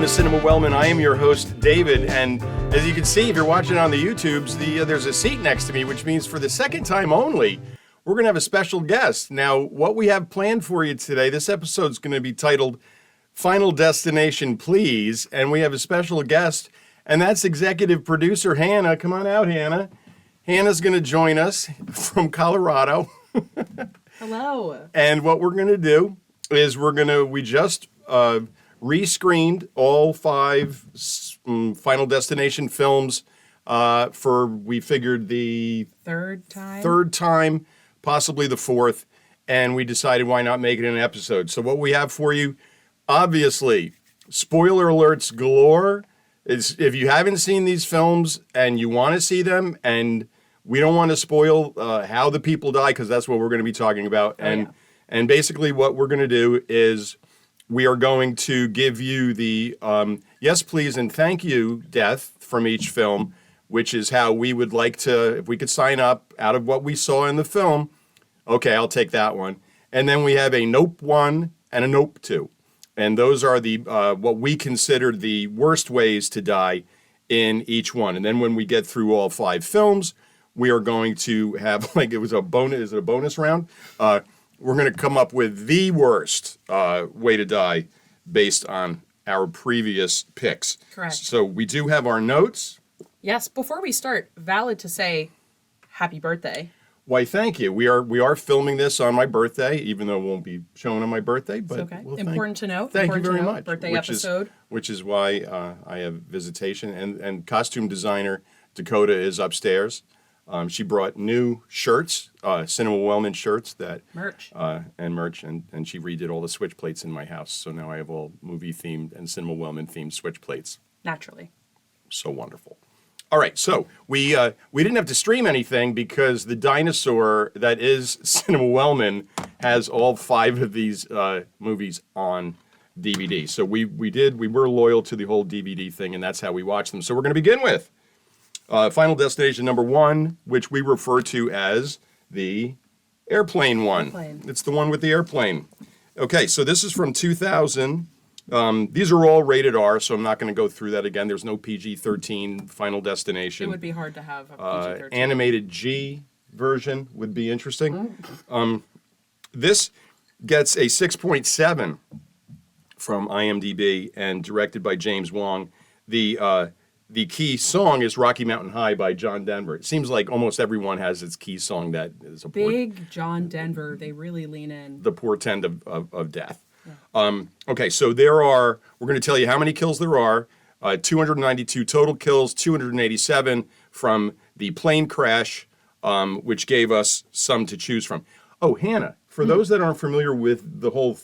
to Cinema Wellman. I am your host, David, and as you can see, if you're watching on the YouTubes, there's a seat next to me, which means for the second time only, we're going to have a special guest. Now, what we have planned for you today, this episode is going to be titled Final Destination, Please, and we have a special guest, and that's executive producer Hannah. Come on out, Hannah. Hannah's going to join us from Colorado. Hello. And what we're going to do is we just rescreened all 5 Final Destination films we figured the third time, possibly the 4th, and we decided why not make it an episode. So what we have for you, obviously, spoiler alerts galore. If you haven't seen these films and you want to see them, and we don't want to spoil how the people die, because that's what we're going to be talking about. And basically what we're going to do is we are going to give you the yes, please, and thank you death from each film, which is how we would like to, if we could sign up out of what we saw in the film, okay, I'll take that one. And then we have a nope 1 and a nope 2. And those are the what we consider the worst ways to die in each one. And then when we get through all 5 films, we are going to have, like, is it a bonus round? We're going to come up with the worst way to die based on our previous picks. Correct. So we do have our notes. Yes, before we start, valid to say happy birthday. Why, thank you. We are filming this on my birthday, even though it won't be shown on my birthday. But it's okay. Well, Important to know. Thank you very much. Birthday episode. Which is why I have visitation. And costume designer Dakota is upstairs. She brought new shirts, Cinema Wellman shirts merch, and she redid all the switch plates in my house. So now I have all movie themed and Cinema Wellman themed switch plates. Naturally. So wonderful. All right, so we didn't have to stream anything because the dinosaur that is Cinema Wellman has all 5 of these movies on DVD. So we were loyal to the whole DVD thing, and that's how we watch them. So we're going to begin with Final Destination number 1, which we refer to as the airplane one. It's the one with the airplane. Okay, so this is from 2000. These are all rated R, so I'm not going to go through that again. There's no PG-13 Final Destination. It would be hard to have a PG-13. Animated G version would be interesting. This gets a 6.7 from IMDb and directed by James Wong. The key song is Rocky Mountain High by John Denver. It seems like almost everyone has its key song that is a big John Denver. They really lean in. The portend of death. Yeah. Okay, so we're going to tell you how many kills there are. 292 total kills, 287 from the plane crash, which gave us some to choose from. Oh, Hannah, for those that aren't familiar with the whole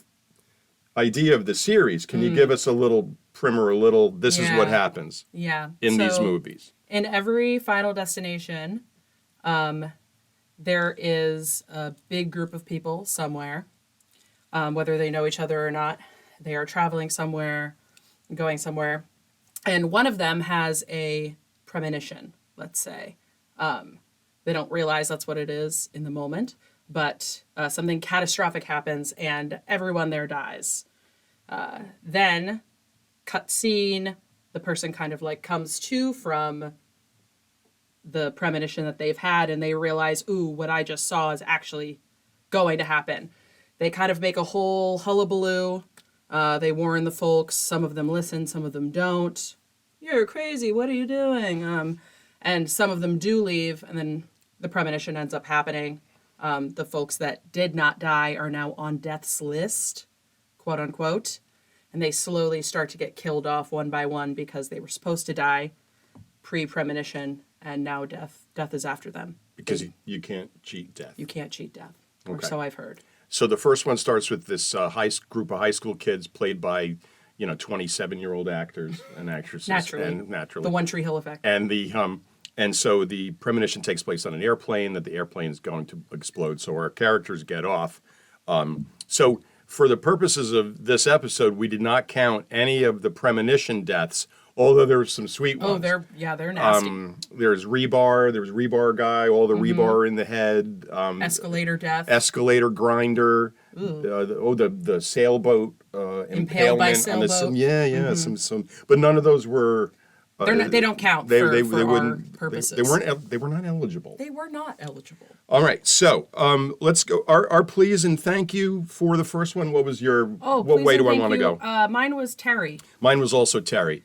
idea of the series, can you give us a little primer, this is what happens in these movies? In every Final Destination, there is a big group of people somewhere, whether they know each other or not. They are traveling somewhere, going somewhere, and one of them has a premonition, let's say. They don't realize that's what it is in the moment, but something catastrophic happens and everyone there dies. Then, cut scene, the person kind of like comes to from the premonition that they've had, and they realize, ooh, what I just saw is actually going to happen. They kind of make a whole hullabaloo. They warn the folks. Some of them listen, some of them don't. You're crazy, what are you doing? And some of them do leave, and then the premonition ends up happening. The folks that did not die are now on death's list, quote unquote. And they slowly start to get killed off one by one because they were supposed to die pre-premonition, and now death is after them. Because you can't cheat death. You can't cheat death, or so I've heard. So the first one starts with this group of high school kids played by 27-year-old actors and actresses. Naturally. The One Tree Hill effect. And so the premonition takes place on an airplane, that the airplane is going to explode. So our characters get off. So for the purposes of this episode, we did not count any of the premonition deaths Although there were some sweet ones. Oh, they're nasty. There's rebar. There was rebar guy. All the rebar in the head. Escalator death. Escalator grinder. The sailboat Impaled by impalement on the sailboat. some. But none of those were. They don't count for our purposes. They were not eligible. They were not eligible. All right, so let's go. Our please and thank you for the first one. What was your? What way do I want to go? Mine was Terry. Mine was also Terry.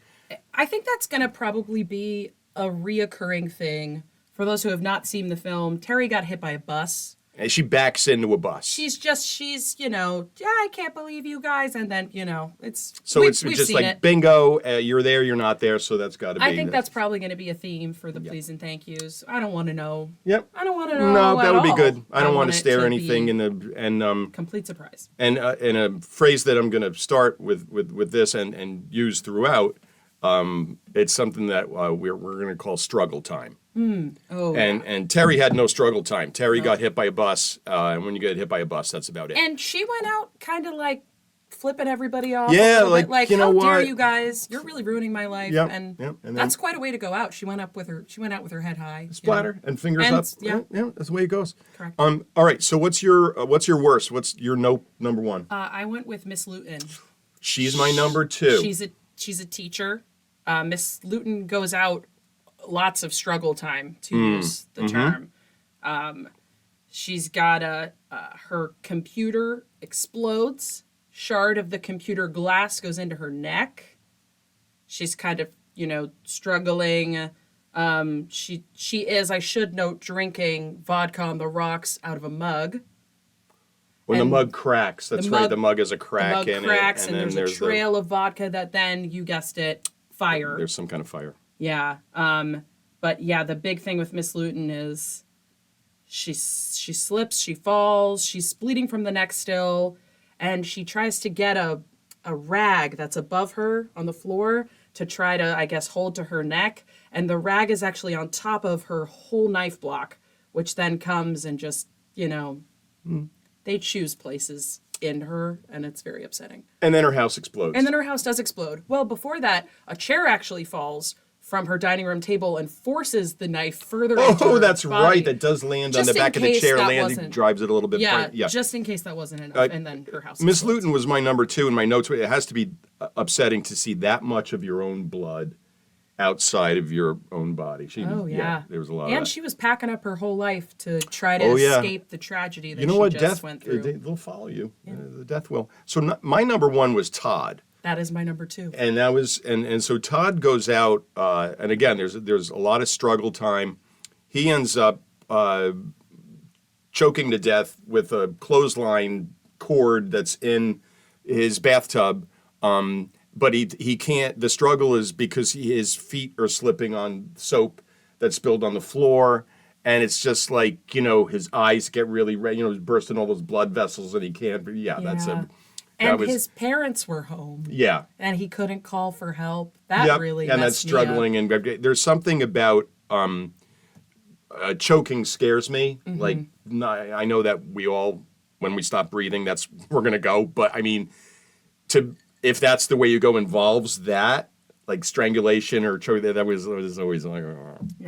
I think that's going to probably be a reoccurring thing for those who have not seen the film. Terry got hit by a bus. And she backs into a bus. She's I can't believe you guys, and then it's we've just like it. Bingo, you're there, you're not there, so that's got to be. I think that's probably going to be a theme for the please and thank yous. I don't want to know. Yep. I don't want to know. No, that would be all. good. I don't want to stare anything in the complete surprise. And in a phrase that I'm going to start with this and use throughout. It's something that we're going to call struggle time. And Terry had no struggle time. Terry got hit by a bus, and when you get hit by a bus, that's about it. And she went out kind of like flipping everybody off. Yeah, like you know how dare what? you guys? You're really ruining my life. Yep, and and that's quite a way to go out. She went out with her head high. Splatter and fingers And, up. yeah. That's the way it goes. Correct. All right. So what's your worst? What's your number one? I went with Miss Luton. She's my number two. She's a teacher. Miss Luton goes out lots of struggle time, to use the term. She's got her computer explodes. Shard of the computer glass goes into her neck. She's kind of, struggling. She is, I should note, drinking vodka on the rocks out of a mug. When the mug cracks, that's right. The mug has a crack in it. The mug cracks, and then there's a trail of vodka that then, you guessed it, fire. There's some kind of fire. Yeah. But yeah, the big thing with Miss Luton is she slips, she falls, she's bleeding from the neck still, and she tries to get a rag that's above her on the floor to try to, I guess, hold to her neck. And the rag is actually on top of her whole knife block, which then comes and just, they choose places in her, and it's very upsetting. And then her house explodes. And then her house does explode. Well, before that, a chair actually falls from her dining room table and forces the knife further into her that's body. right. That does land on the back of the chair. Drives it a little bit. Yeah, just in case that wasn't enough. And then her house Miss Luton was my number two in my notes. It has to be upsetting to see that much of your own blood outside of your own body. There was a lot of that. And she was packing up her whole life to try to escape the tragedy that she just went through. They'll follow you. Yeah. The death will. So my number one was Todd. That is my number two. And that was and so Todd goes out, and again, there's a lot of struggle time. He ends up choking to death with a clothesline cord that's in his bathtub. But he can't. The struggle is because his feet are slipping on soap that's spilled on the floor, and it's just like his eyes get really red. He's bursting all those blood vessels, and he can't. His parents were home. Yeah. And he couldn't call for help. That really messed and that's struggling. me up. And there's something about choking scares me. Mm-hmm. Like I know that we all, when we stop breathing, we're gonna go. But I mean, if that's the way you go involves that, like strangulation or choke, that was always like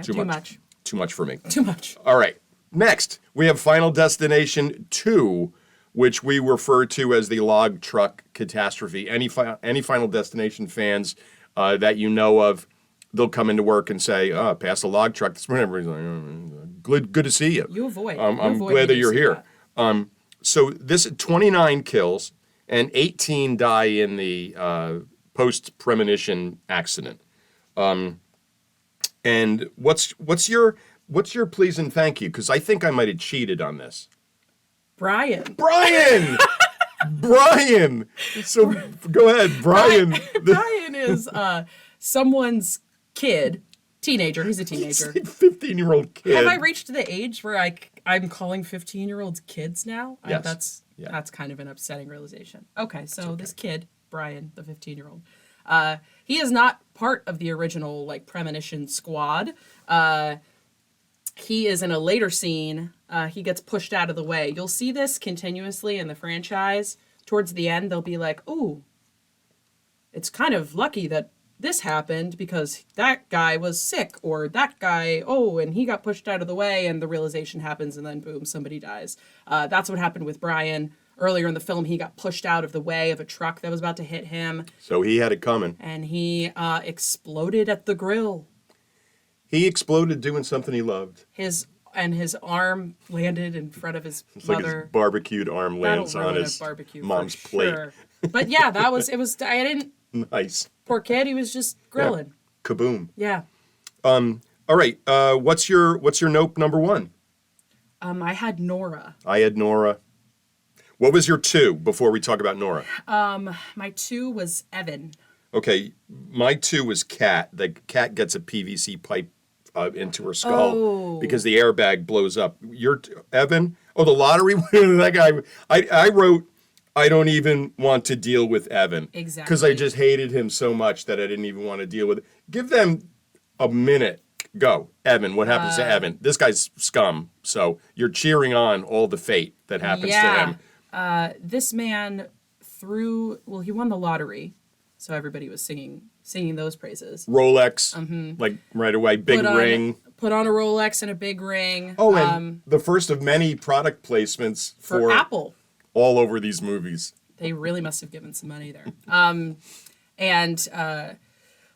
too much. Too much for me. Too much. All right. Next, we have Final Destination 2, which we refer to as the log truck catastrophe. Any Final Destination fans that you know of, they'll come into work and say, past a log truck this morning. Everybody's like, good to see you. You avoid. I'm glad that you're here. So this 29 kills and 18 die in the post-premonition accident. And what's your please and thank you? Because I think I might have cheated on this. Brian. Brian. So go ahead, Brian. Brian is someone's kid, teenager. He's a teenager. 15-year-old kid. Have I reached the age where I'm calling 15-year-olds kids now? Yes. That's kind of an upsetting realization. Okay, so this kid, Brian, the 15-year-old, he is not part of the original premonition squad. He is in a later scene. He gets pushed out of the way. You'll see this continuously in the franchise. Towards the end, they'll be like, "Ooh, it's kind of lucky that this happened because that guy was sick, or that guy, and he got pushed out of the way, and the realization happens, and then boom, somebody dies. That's what happened with Brian. Earlier in the film, he got pushed out of the way of a truck that was about to hit him. So he had it coming. And he exploded at the grill. He exploded doing something he loved. His arm landed in front of his It's mother. like his barbecued arm lands on his mom's plate. Sure. But yeah, it was, I didn't, Nice. poor kid, he was just grilling. Yeah. Kaboom. Yeah. All right. What's your nope number one? I had Nora. I had Nora. What was your two before we talk about Nora? My 2 was Evan. Okay, my 2 was Kat. The cat gets a PVC pipe into her skull because the airbag blows up. Evan? Oh, the lottery winner. That guy. I wrote, I don't even want to deal with Evan. Exactly. Because I just hated him so much that I didn't even want to deal with it. Give them a minute. Go. Evan, what happens to Evan? This guy's scum. So you're cheering on all the fate that happens to him. This man he won the lottery, so everybody was singing those praises. Rolex, like right away, big ring. Put on a Rolex and a big ring. Oh, and the first of many product placements for Apple. All over these movies. They really must have given some money there.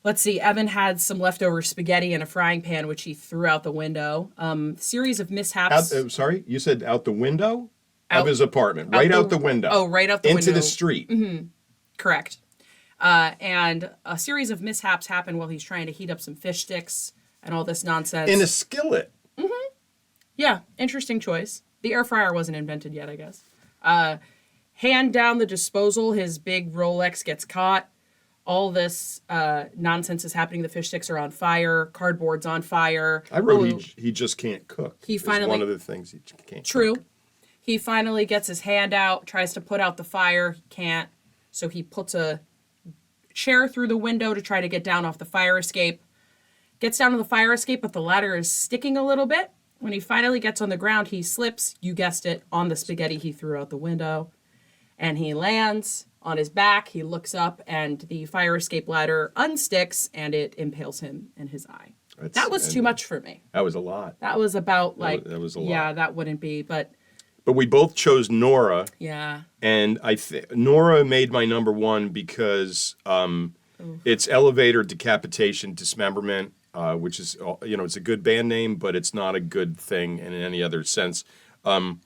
Let's see, Evan had some leftover spaghetti in a frying pan, which he threw out the window. Series of mishaps. Sorry, you said out the window? Of his apartment, right out the window. Oh, right out the window. Into the street. Mm-hmm. Correct. And a series of mishaps happen while he's trying to heat up some fish sticks and all this nonsense. In a skillet. Mm-hmm. Yeah, interesting choice. The air fryer wasn't invented yet, I guess. Hand down the disposal, his big Rolex gets caught. All this nonsense is happening. The fish sticks are on fire. Cardboard's on fire. I wrote he just can't cook. He finally, one of the things he can't True. cook. He finally gets his hand out, tries to put out the fire. He can't. So he puts a chair through the window to try to get down off the fire escape. Gets down to the fire escape, but the ladder is sticking a little bit. When he finally gets on the ground, he slips, you guessed it, on the spaghetti he threw out the window. And he lands on his back. He looks up, and the fire escape ladder unsticks, and it impales him in his eye. That was too much for me. That was a lot. That was about that was a lot. Yeah, that wouldn't be, but we both chose Nora. Yeah. And Nora made my number one because it's elevator decapitation dismemberment, which is, it's a good band name, but it's not a good thing in any other sense. And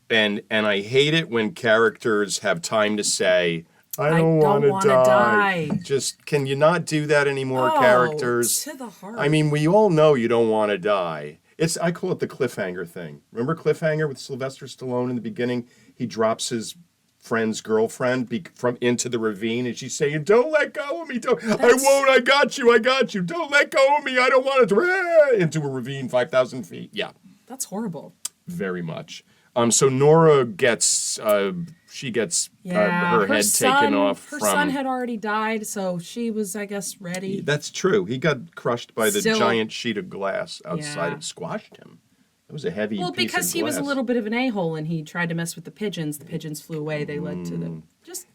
I hate it when characters have time to say, I don't want to die. Just, can you not do that anymore, characters? To the heart. I mean, we all know you don't want to die. I call it the cliffhanger thing. Remember Cliffhanger with Sylvester Stallone in the beginning? He drops his friend's girlfriend from into the ravine, and she's saying, "Don't let go of me! I won't! I got you! Don't let go of me! I don't want to!" Into a ravine 5,000 feet. Yeah, that's horrible. Very much. So Nora gets her head taken off. Her son had already died, so she was, I guess, ready. That's true. He got crushed by the giant sheet of glass outside. It squashed him. It was a heavy piece of glass. Well, because he was a little bit of an a-hole, and he tried to mess with the pigeons. The pigeons flew away. They led to the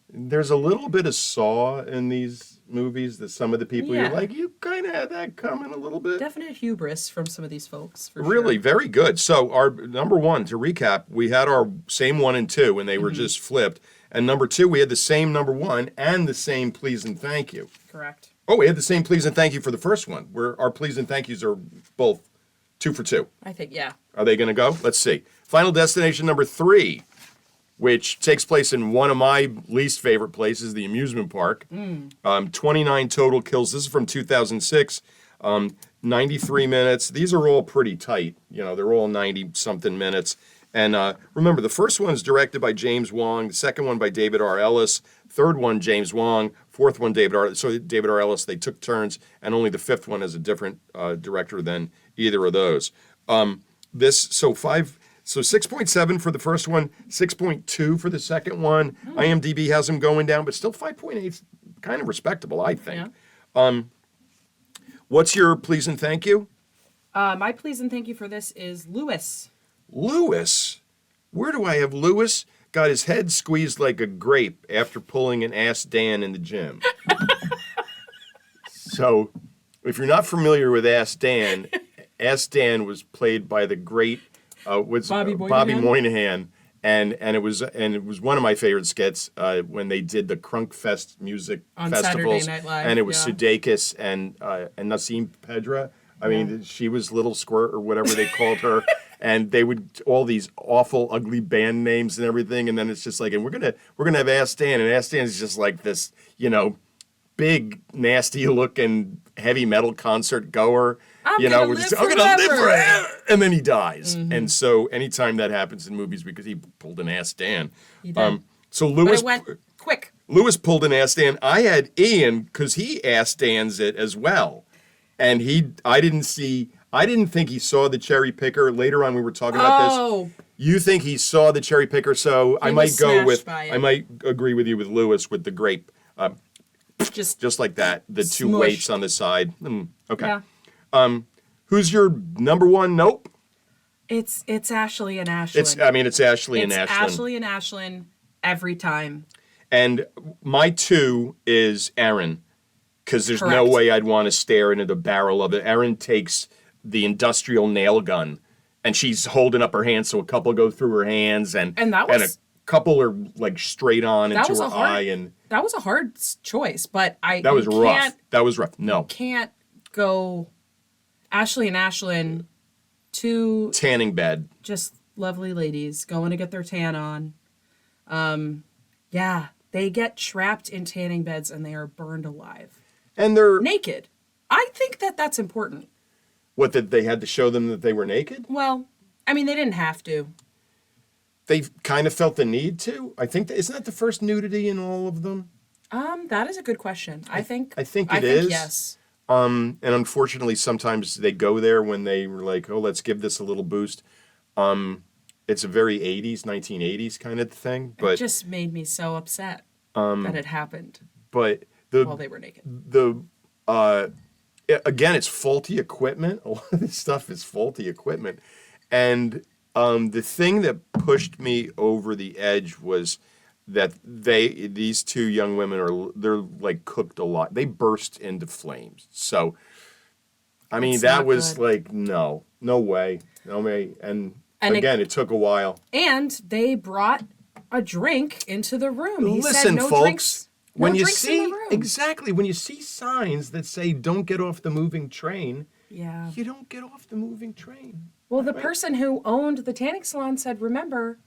There's a little bit of Saw in these movies that some of the people you're like, you kind of had that coming a little bit. Definite hubris from some of these folks, for really, sure. Very good. So our number one, to recap, we had our same 1 and 2, and they were just flipped. And number 2, we had the same number 1 and the same please and thank you. Correct. Oh, we had the same please and thank you for the first one, where our please and thank yous are both 2 for 2. I think, yeah. Are they going to go? Let's see. Final destination number 3, which takes place in one of my least favorite places, the amusement park. 29 total kills. This is from 2006. 93 minutes. These are all pretty tight. They're all 90-something minutes. And remember, the first one's directed by James Wong. The second one by David R. Ellis. Third one, James Wong. Fourth one, David R. Ellis. They took turns. And only the fifth one is a different director than either of those. So 6.7 for the first one, 6.2 for the second one. IMDb has them going down, but still 5.8, kind of respectable, I think. Yeah. What's your please and thank you? My please and thank you for this is Lewis. Lewis? Where do I have Lewis? Got his head squeezed like a grape after pulling an Ass Dan in the gym. So, if you're not familiar with Ask Dan, Ask Dan was played by the great Bobby Moynihan, and it was one of my favorite skits when they did the Crunk Fest music On festivals, Saturday Night Live, and it was yeah. Sudeikis and Nassim Pedra. I mean, she was Little Squirt or whatever they called her. And they would all these awful, ugly band names and everything, and then it's just like, and we're gonna have Ask Dan, and Ask Dan is just like this, big, nasty looking heavy metal concert goer. I'm gonna live forever. And then he dies. Mm-hmm. And so anytime that happens in movies, because he pulled an Ask Dan. He did. So Lewis But it went quick. Lewis pulled an Ask Dan. I had Ian because he Ask Dan's it as well, and I didn't think he saw the cherry picker. Later on, we were talking about this. You think he saw the cherry picker, so I might agree with you with Lewis with the grape. Just like that, the two smushed. weights on the side. Okay. Yeah. Who's your number one? Nope. It's Ashley and Ashlyn. It's Ashley and Ashlyn. It's Ashley and Ashlyn every time. And my two is Erin, because there's no Correct. way I'd want to stare into the barrel of it. Erin takes the industrial nail gun, and she's holding up her hands, so a couple go through her hands, and a couple are like straight on into her eye. And that was a hard choice, but that was rough. That was rough. No, can't go Ashley and Ashlyn, two tanning bed, just lovely ladies going to get their tan on. Yeah, they get trapped in tanning beds and they are burned alive, and they're naked. I think that's important. What, that they had to show them that they were naked? Well, I mean, they didn't have to. They kind of felt the need to. I think isn't that the first nudity in all of them? That is a good question. I think it is. Yes. And unfortunately, sometimes they go there when they were like, "Oh, let's give this a little boost." It's a very 80s, 1980s kind of thing. But it just made me so upset that it happened. But while they were naked. Again, it's faulty equipment. A lot of this stuff is faulty equipment. And the thing that pushed me over the edge was that these two young women they're like cooked alive. They burst into flames. So, I mean, that was good. Like, no way. And again, it took a while. And they brought a drink into the room. He Listen, said no folks. Drinks. When no you drinks see in the room. exactly when you see signs that say "Don't get off the moving train," yeah, you don't get off the moving train. Well, the person who owned the tanning salon said, "Remember,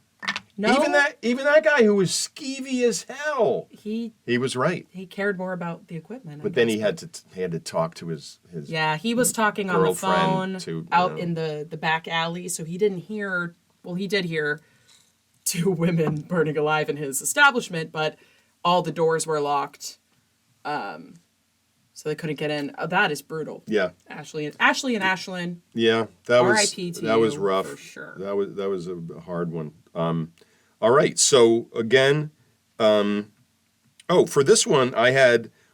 no." Even that guy who was skeevy as hell. He was right. He cared more about the equipment. But then he had to talk to his. Yeah, he was talking on the phone out in the back alley, so he didn't hear. Well, he did hear two women burning alive in his establishment, but all the doors were locked, so they couldn't get in. Oh, that is brutal. Yeah. Ashley and Ashlyn. Yeah, that was rough. For sure. That was a hard one. All right, so again, for this one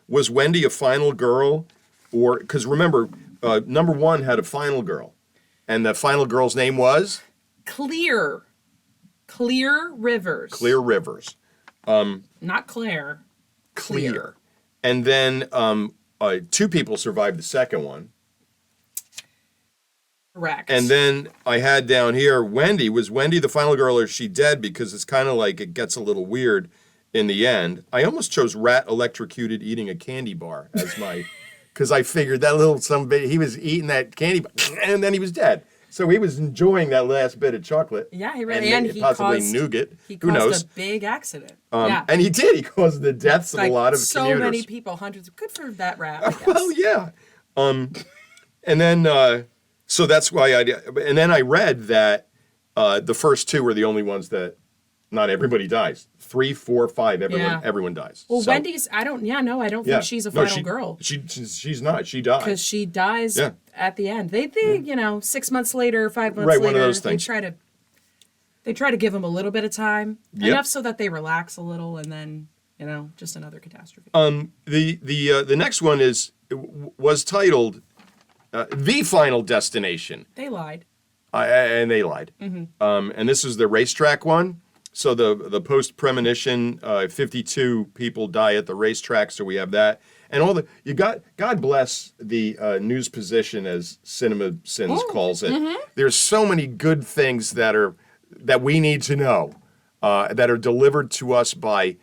was Wendy a final girl, or because remember, number one had a final girl, and the final girl's name was Clear Rivers. Clear Rivers. Not Claire. Clear. And then two people survived the second one. Correct. And then I had down here, Wendy. Was Wendy the final girl, or is she dead? Because it's kind of like it gets a little weird in the end. I almost chose rat electrocuted eating a candy bar as my, because I figured that little he was eating that candy bar, and then he was dead. So he was enjoying that last bit of chocolate. Yeah, he really and he possibly caused nougat. He Who knows? A big accident. And he did. He caused the deaths of a lot of so commuters. Many people, hundreds. Good for that rat. I guess. Well, yeah. And then so that's why and then I read that the first two were the only ones that not everybody dies. 3, 4, 5, everyone dies. Well, so, Wendy's. I don't think she's a final girl. She's not. She dies because she dies at the end. They 6 months later, 5 months later, one of those things. They try to give them a little bit of time, enough so that they relax a little, and then just another catastrophe. The next one was titled "The Final Destination." They lied. And they lied. Mm-hmm. And this is the racetrack one. So the post premonition, 52 people die at the racetrack. So we have that. and all the God bless the news position, as Cinema Sins calls it. There's so many good things that we need to know that are delivered to us by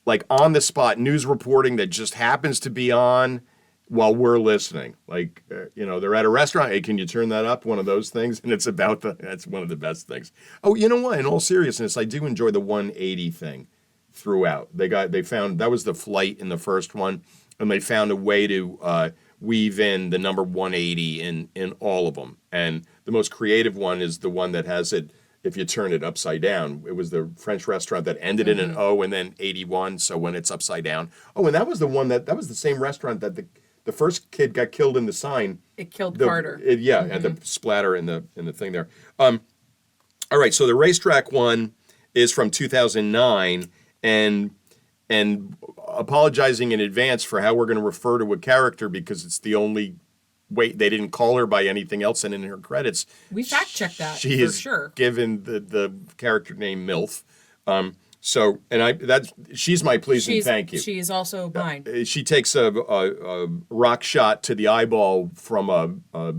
like on the spot news reporting that just happens to be on while we're listening. Like, they're at a restaurant. Hey, can you turn that up? One of those things. And it's about that's one of the best things. Oh, you know what? In all seriousness, I do enjoy the 180 thing throughout. They found that was the flight in the first one, and they found a way to weave in the number 180 in all of them. And the most creative one is the one that has it, if you turn it upside down. It was the French restaurant that ended in an O and then 81, so when it's upside down. Oh, and that was the one that was the same restaurant that the first kid got killed in the sign. It killed Carter. And the splatter in the thing there. All right, so the racetrack one is from 2009, and apologizing in advance for how we're going to refer to a character because it's the only way they didn't call her by anything else, and in her credits, We fact checked that she for is sure. given the character name MILF. She's my please and thank you. She's also mine. She takes a rock shot to the eyeball from a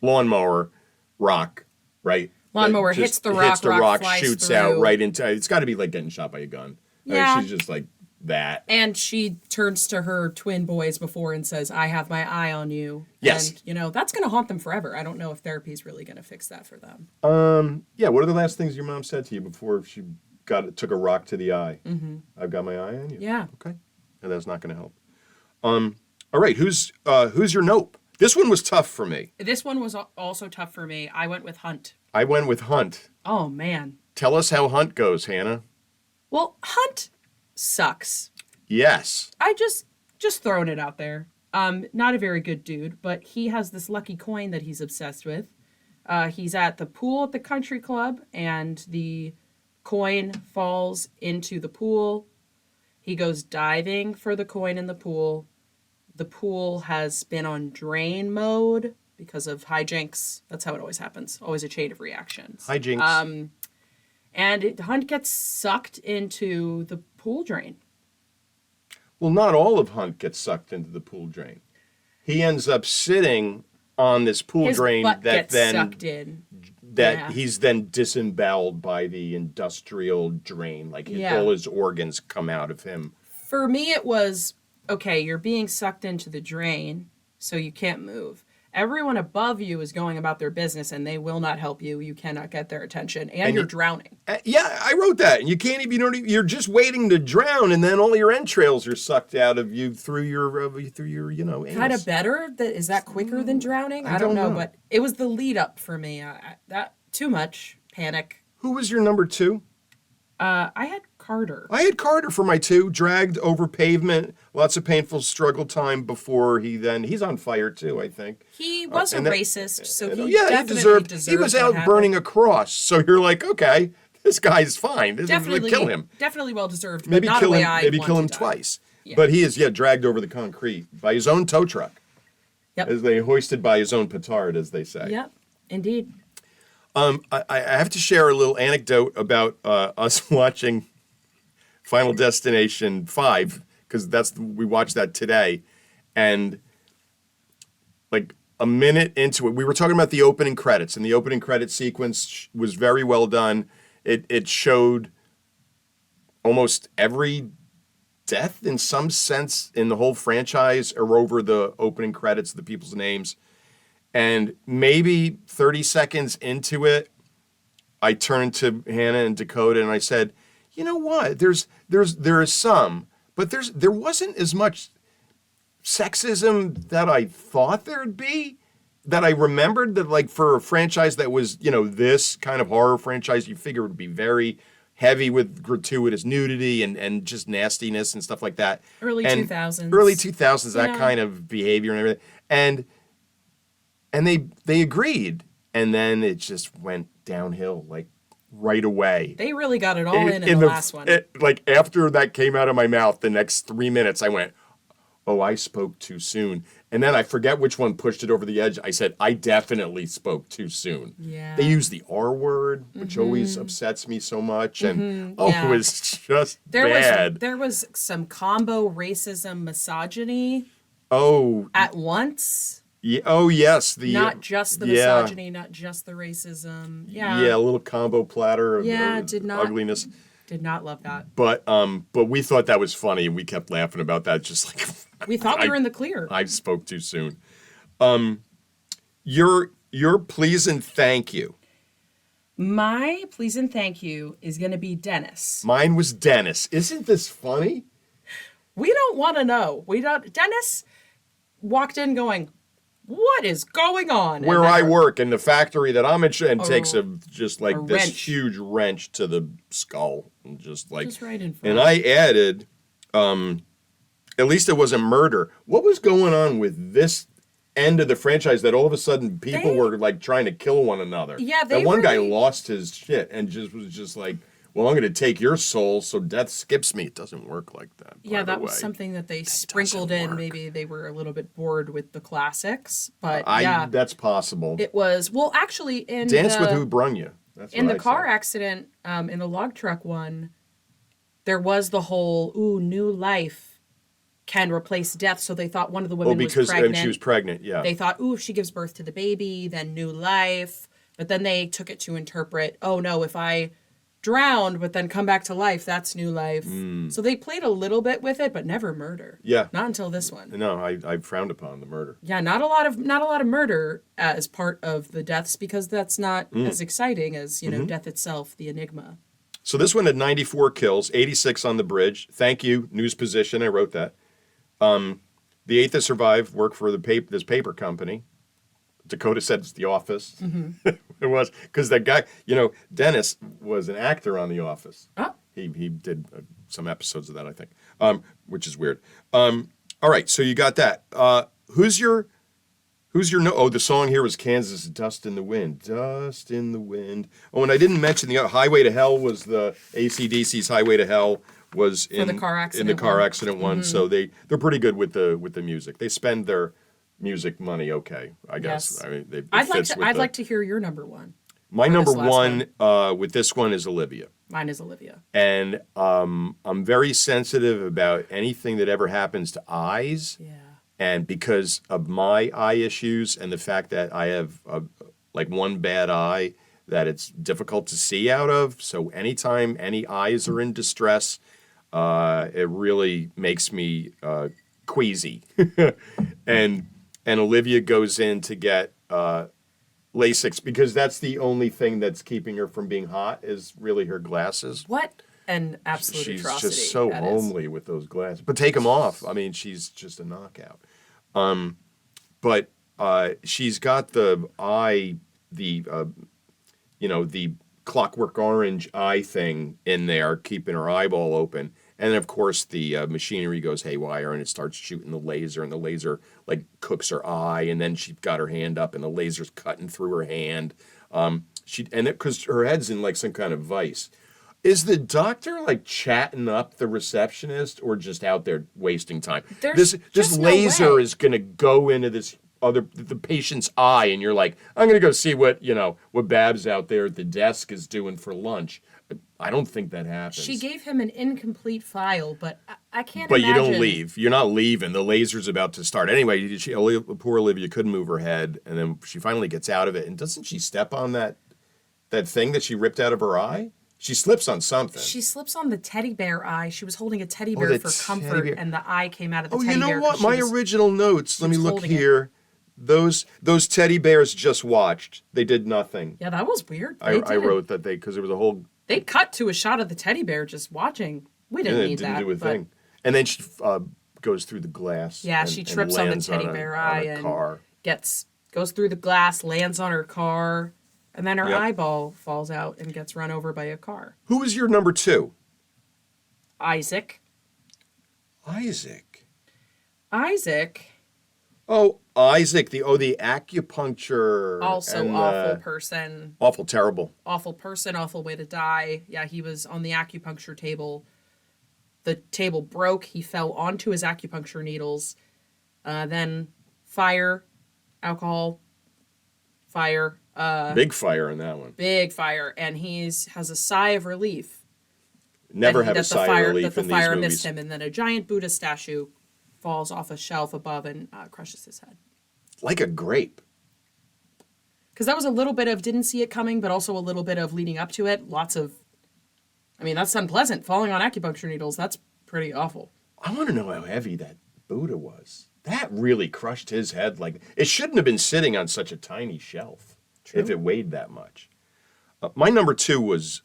lawnmower rock, right? Lawnmower That just hits the rock, flies shoots through. out right into. It's got to be like getting shot by a gun. Yeah. She's just like that. And she turns to her twin boys before and says, "I have my eye on you." Yes. And, that's going to haunt them forever. I don't know if therapy is really going to fix that for them. Yeah. What are the last things your mom said to you before she took a rock to the eye? Mm-hmm. I've got my eye on you. Yeah. Okay. And that's not going to help. All right. Who's your nope? This one was tough for me. This one was also tough for me. I went with Hunt. I went with Hunt. Oh, man. Tell us how Hunt goes, Hannah. Well, Hunt sucks. Yes. I just throwing it out there. Not a very good dude, but he has this lucky coin that he's obsessed with. He's at the pool at the country club, and the coin falls into the pool. He goes diving for the coin in the pool. The pool has been on drain mode because of hijinks. That's how it always happens. Always a chain of reactions. Hijinks. And Hunt gets sucked into the pool drain. Well, not all of Hunt gets sucked into the pool drain. He ends up sitting on this pool His drain butt that gets then sucked in. that he's then disemboweled by the industrial drain. Like all his organs come out of him. For me, it was, okay, you're being sucked into the drain, so you can't move. Everyone above you is going about their business, and they will not help you. You cannot get their attention, and you're drowning. Yeah, I wrote that. And you can't even, you're just waiting to drown, and then all your entrails are sucked out of you through your anus. Kind of better? Is that quicker than drowning? I don't know, but it was the lead up for me. That too much panic. Who was your number two? I had Carter. I had Carter for my two. Dragged over pavement, lots of painful struggle time before he's on fire too, I think. He was a racist, so he definitely deserved he was out burning a cross. So you're like, okay, this guy's fine. This is gonna kill him. Definitely well deserved. Maybe but not kill the way him. I Maybe want kill him to die. twice. Yeah. But he is dragged over the concrete by his own tow truck. Yep. As they hoisted by his own petard, as they say. Yep. Indeed. I have to share a little anecdote about us watching Final Destination 5, because we watched that today, and like a minute into it, we were talking about the opening credits, and the opening credit sequence was very well done. It showed almost every death in some sense in the whole franchise or over the opening credits, the people's names. And maybe 30 seconds into it, I turned to Hannah and Dakota and I said, you know what? There is some, but there wasn't as much sexism that I thought there'd be, that I remembered, that like for a franchise that was, this kind of horror franchise, you figure it would be very heavy with gratuitous nudity and just nastiness and stuff like that. Early 2000s. Early 2000s, that kind of behavior and everything. And they agreed, and then it just went downhill like right away. They really got it all in the last one. Like after that came out of my mouth, the next 3 minutes I went, oh, I spoke too soon. And then I forget which one pushed it over the edge. I said, I definitely spoke too soon. Yeah. They use the R word, which always upsets me so much. And yeah. it was just bad. There was some combo racism, misogyny Oh, at once. yeah, oh yes. Not just the misogyny, not just the racism. Yeah. Yeah, a little combo platter of ugliness. Did not love that. But we thought that was funny, and we kept laughing about that. Just like We thought we were in the clear. I spoke too soon. Your please and thank you. My please and thank you is going to be Dennis. Mine was Dennis. Isn't this funny? We don't want to know. Dennis walked in going, what is going on? Where I work in the factory that I'm in, and takes this wrench. huge wrench to the skull, and just right in front. And I added, at least it wasn't murder. What was going on with this end of the franchise that all of a sudden people were like trying to kill one another? Yeah, that one guy lost his shit and was just like, well, I'm going to take your soul so death skips me. It doesn't work like that. Yeah, that was something that they sprinkled in. Work. Maybe they were a little bit bored with the classics, but that's possible. It was, well, actually in Dance with Who Brung You. That's in the car accident, in the log truck one, there was the whole, new life can replace death. So they thought one of the women was pregnant. She was pregnant, yeah. They thought, if she gives birth to the baby, then new life. But then they took it to interpret, oh no, if I drowned but then come back to life, that's new life. So they played a little bit with it, but never murder. Yeah. Not until this one. No, I frowned upon the murder. Yeah, not a lot of murder as part of the deaths, because that's not as exciting as, death itself, the enigma. So this one had 94 kills, 86 on the bridge. Thank you, news position. I wrote that. The eighth that survived worked for this paper company. Dakota said it's The Office. It was, because that guy, Dennis was an actor on The Office. Oh. He did some episodes of that, I think, which is weird. All right, so you got that. Who's your the song here was Kansas, Dust in the Wind. Dust in the Wind. Oh, and I didn't mention the Highway to Hell was the AC/DC's Highway to Hell was in the car accident one. So they're pretty good with the music. They spend their music money okay, I guess. Yes. I mean, I'd like to hear your number one. My number one with this one is Olivia. Mine is Olivia. And I'm very sensitive about anything that ever happens to eyes. Yeah. And because of my eye issues and the fact that I have one bad eye that it's difficult to see out of, so anytime any eyes are in distress, it really makes me queasy. And Olivia goes in to get LASIK because that's the only thing that's keeping her from being hot is really her glasses. What an absolute atrocity. She's just so homely with those glasses. But take them off. I mean, she's just a knockout. But she's got the eye, the Clockwork Orange eye thing in there, keeping her eyeball open. And then, of course, the machinery goes haywire and it starts shooting the laser, and the laser cooks her eye, and then she's got her hand up and the laser's cutting through her hand. Because her head's in some kind of vice. Is the doctor chatting up the receptionist or just out there wasting time? This laser is going to go into the patient's eye, and you're like, I'm going to go see what Babs out there at the desk is doing for lunch. I don't think that happens. She gave him an incomplete file, but I can't But imagine. you don't leave. You're not leaving. The laser's about to start. Anyway, poor Olivia couldn't move her head, and then she finally gets out of it. And doesn't she step on that thing that she ripped out of her eye? She slips on something. She slips on the teddy bear eye. She was holding a teddy bear for comfort, and the eye came out of the teddy bear. Oh, you know what? My original notes, let me look here. Those teddy bears just watched. They did nothing. Yeah, that was weird. I wrote that because there was a whole... They cut to a shot of the teddy bear just watching. We didn't need that. Didn't do a thing. And then she goes through the glass. Yeah, she trips on the teddy bear eye and goes through the glass, lands on her car, and then her eyeball falls out and gets run over by a car. Who was your number two? Isaac. Oh, Isaac, the acupuncture. Also awful person. Awful, terrible. Awful person, awful way to die. Yeah, he was on the acupuncture table The table broke. He fell onto his acupuncture needles. Then fire, alcohol, fire. Big fire on that one. Big fire. And has a sigh of relief. Never have a sigh of relief that in the these fire movies. missed him. And then a giant Buddha statue falls off a shelf above and crushes his head. Like a grape. Because that was a little bit of didn't see it coming, but also a little bit of leading up to it. That's unpleasant. Falling on acupuncture needles, that's pretty awful. I want to know how heavy that Buddha was. That really crushed his head. It shouldn't have been sitting on such a tiny shelf. True. If it weighed that much. My number 2 was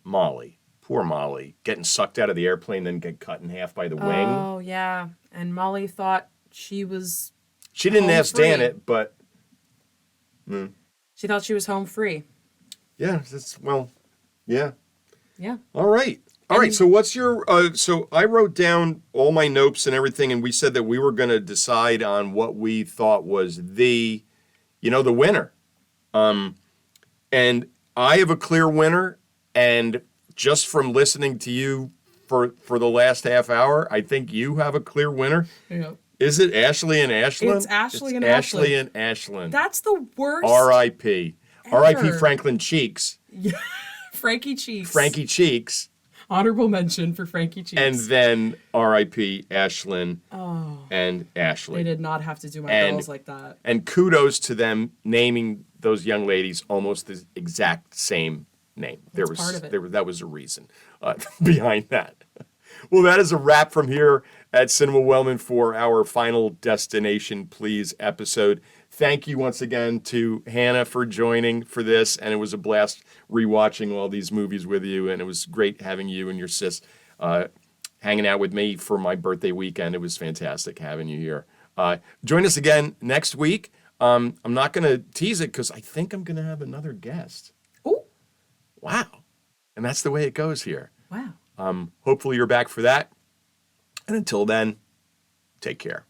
Molly. Poor Molly. Getting sucked out of the airplane, then get cut in half by the wing. Oh, yeah. And Molly thought she was She didn't ask free. Dan it, but... She thought she was home free. Yeah, yeah. Yeah. All right. So what's your, so I wrote down all my notes and everything, and we said that we were going to decide on what we thought was the winner. And I have a clear winner, and just from listening to you for the last half hour, I think you have a clear winner. Yeah. Is it Ashley and Ashlyn? It's Ashley and Ashley Ashlyn. and Ashlyn. That's the worst. R.I.P. R.I.P. ever. Franklin Cheeks. Frankie Cheeks. Frankie Cheeks. Honorable mention for Frankie Cheeks. And then R.I.P. Ashlyn and Ashley. They did not have to do my girls like that. And kudos to them naming those young ladies almost the exact same name. That's part of it. That was a reason behind that. Well, that is a wrap from here at Cinema Wellman for our Final Destination Please episode. Thank you once again to Hannah for joining for this, and it was a blast rewatching all these movies with you, and it was great having you and your sis hanging out with me for my birthday weekend. It was fantastic having you here. Join us again next week. I'm not going to tease it because I think I'm going to have another guest. Oh, Wow. And that's the way it goes here. wow. Hopefully you're back for that. And until then, take care.